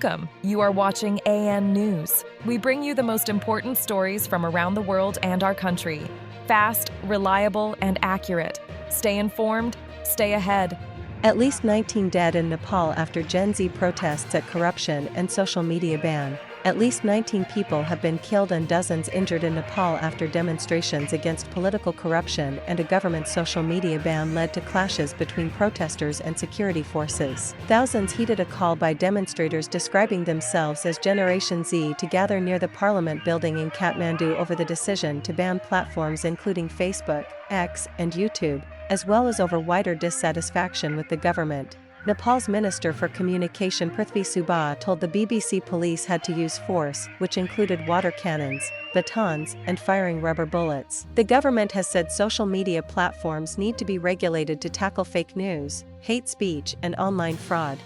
Welcome. You are watching AN News. We bring you the most important stories from around the world and our country. Fast, reliable, and accurate. Stay informed, stay ahead. At least 19 dead in Nepal after Gen Z protests at corruption and social media ban. At least 19 people have been killed and dozens injured in Nepal after demonstrations against political corruption and a government social media ban led to clashes between protesters and security forces. Thousands heeded a call by demonstrators describing themselves as Generation Z to gather near the parliament building in Kathmandu over the decision to ban platforms including Facebook, X, and YouTube, as well as over wider dissatisfaction with the government. Nepal's Minister for Communication Prithvi Subha told the BBC police had to use force, which included water cannons, batons, and firing rubber bullets. The government has said social media platforms need to be regulated to tackle fake news, hate speech, and online fraud.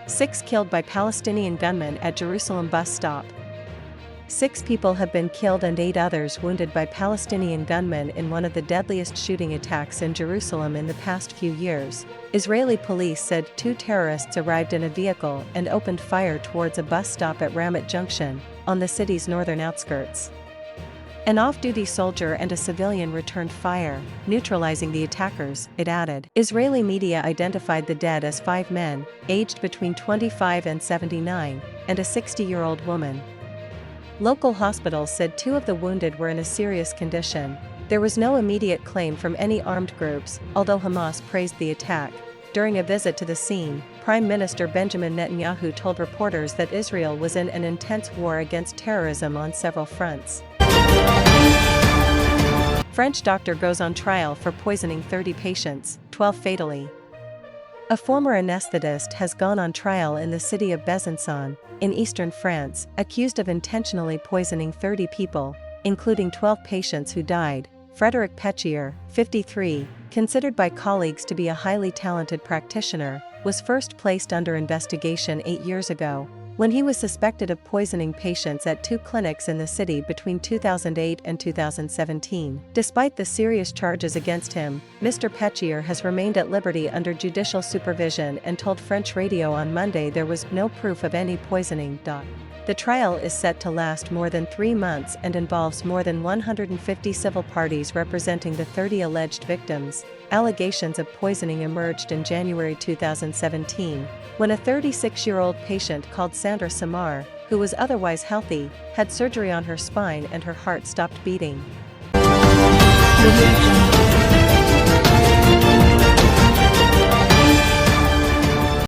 6 killed by Palestinian gunmen at Jerusalem bus stop. 6 people have been killed and 8 others wounded by Palestinian gunmen in one of the deadliest shooting attacks in Jerusalem in the past few years. Israeli police said 2 terrorists arrived in a vehicle and opened fire towards a bus stop at Ramat Junction, on the city's northern outskirts. An off-duty soldier and a civilian returned fire, neutralizing the attackers, it added. Israeli media identified the dead as 5 men, aged between 25 and 79, and a 60-year-old woman. Local hospitals said 2 of the wounded were in a serious condition. There was no immediate claim from any armed groups, although Hamas praised the attack. During a visit to the scene, Prime Minister Benjamin Netanyahu told reporters that Israel was in an intense war against terrorism on several fronts. French doctor goes on trial for poisoning 30 patients, 12 fatally. A former anesthetist has gone on trial in the city of Besançon, in eastern France, accused of intentionally poisoning 30 people, including 12 patients who died. Frédéric Pétier, 53, considered by colleagues to be a highly talented practitioner, was first placed under investigation 8 years ago, when he was suspected of poisoning patients at 2 clinics in the city between 2008 and 2017. Despite the serious charges against him, Mr. Pétier has remained at liberty under judicial supervision and told French radio on Monday there was no proof of any poisoning. The trial is set to last more than 3 months and involves more than 150 civil parties representing the 30 alleged victims. Allegations of poisoning emerged in January 2017, when a 36-year-old patient called Sandra Samar, who was otherwise healthy, had surgery on her spine and her heart stopped beating.